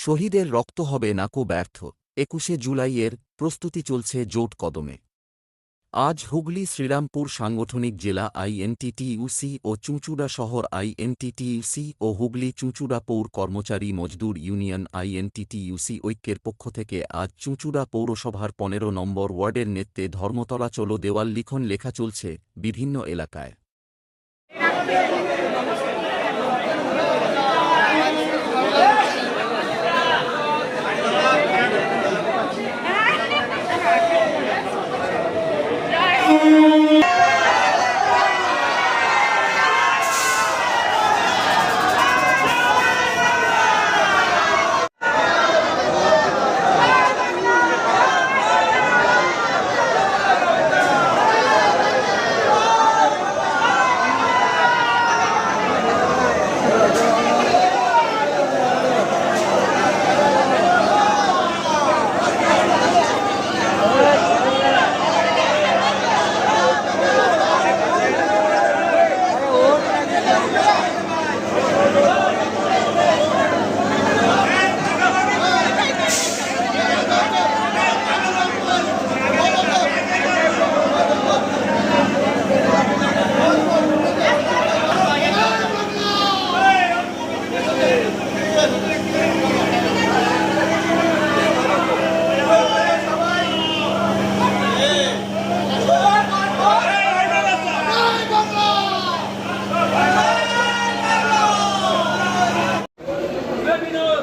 শহীদের রক্ত হবে নাকো ব্যর্থ। ২১শে জুলাইয়ের প্রস্তুতি চলছে জোট কদমে। আজ হুগলি শ্রীরামপুর সাংগঠনিক জেলা আইএনটিটিইউসি ও চুঁচুড়া শহর আইএনটিটিইউসি ও হুগলি চুঁচুড়া পৌর কর্মচারী মজদুর ইউনিয়ন আইএনটিটিইউসি ঐক্যের পক্ষ থেকে আজ চুঁচুড়া পৌরসভার ১৫ নম্বর ওয়ার্ডের নেতৃত্বে ধর্মতলা চলো দেওয়াল লিখন লেখা চলছে বিভিন্ন এলাকায়।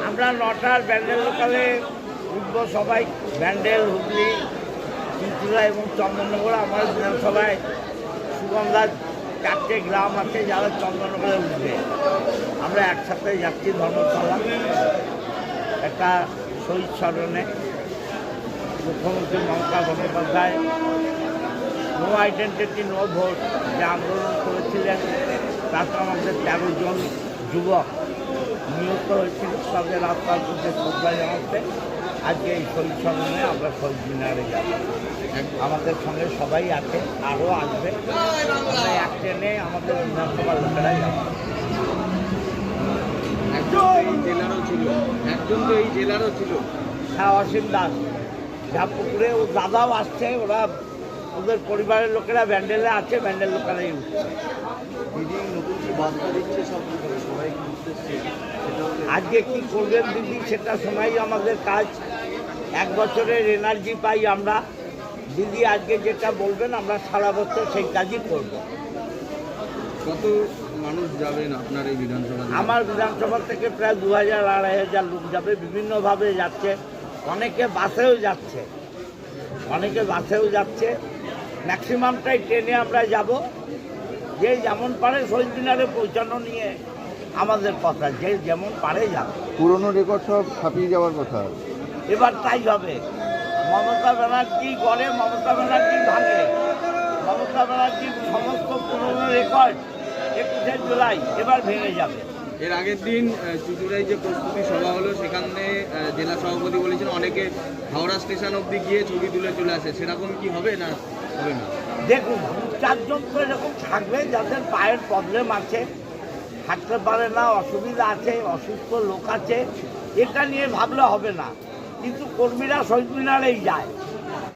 আমরা ৯টার ব্যান্ডেল লোকালে উঠব, সবাই ব্যান্ডেল, হুগলি, চুঁচুড়া এবং চন্দননগর। আমার বিধানসভায় সুগন্ধার 4টে গ্রাম আছে যারা চন্দননগরে উঠবে। আমরা একসাথে যাচ্ছি ধর্মতলা একটা শহীদ স্মরণে। মুখ্যমন্ত্রী Mamata Bandyopadhyay no identity no vote যে আন্দোলন করেছিলেন তাতে আমাদের ১৩ জন যুবক নিহত হয়েছিল, তাদের আত্মার প্রতি শ্রদ্ধা জানাতে আজকে এই শহীদ স্মরণে আমরা শহীদ মিনারে যাব। আমাদের সঙ্গে সবাই আছে, আরও আসবে। আমরা এক ট্রেনে আমাদের বিধানসভার লোকেরাই যাব। একজন তো এই জেলারও ছিল, হ্যাঁ, অসীম দাস ঝাপুকুরে। ও দাদাও আসছে, ওরা ওদের পরিবারের লোকেরা ব্যান্ডেলে আছে, ব্যান্ডেল লোকেরাই উঠছে। দিদি নতুন কি বার্তা দিচ্ছে সবাই আজকে কী করবেন দিদি সেটা শোনাই আমাদের কাজ। 1 বছরের এনার্জি পাই আমরা। দিদি আজকে যেটা বলবেন আমরা সারা বছর সেই কাজই করব। কত মানুষ যাবেন আপনার এই বিধানসভা? আমার বিধানসভা থেকে প্রায় ২,০০০-২,৫০০ লোক যাবে, বিভিন্নভাবে যাচ্ছে। অনেকে বাসেও যাচ্ছে, ম্যাক্সিমামটাই ট্রেনে আমরা যাব। যে যেমন পারে শহীদ মিনারে পৌঁছানো নিয়ে আমাদের কথা, যে যেমন পারে যাবে। পুরনো রেকর্ড সব ছাপিয়ে যাওয়ার কথা এবার তাই হবে। মমতা ব্যানার্জি গড়ে, মমতা ব্যানার্জি ভাঙে। মমতা ব্যানার্জির সমস্ত পুরনো রেকর্ড ২১শে জুলাই এবার ভেঙে যাবে। এর আগের দিন চুঁচুড়ায় যে প্রস্তুতি সভা হলো সেখানে জেলা সভাপতি বলেছেন অনেকে হাওড়া স্টেশন অবধি গিয়ে ছবি তুলে চলে আসে, সেরকম কি হবে না হবে না? দেখুন, 4জন তো এরকম থাকবে যাদের পায়ের প্রবলেম আছে, হাঁটতে পারে না, অসুবিধা আছে, অসুস্থ লোক আছে, এটা নিয়ে ভাবলে হবে না। কিন্তু কর্মীরা শহীদ মিনারেই যায়।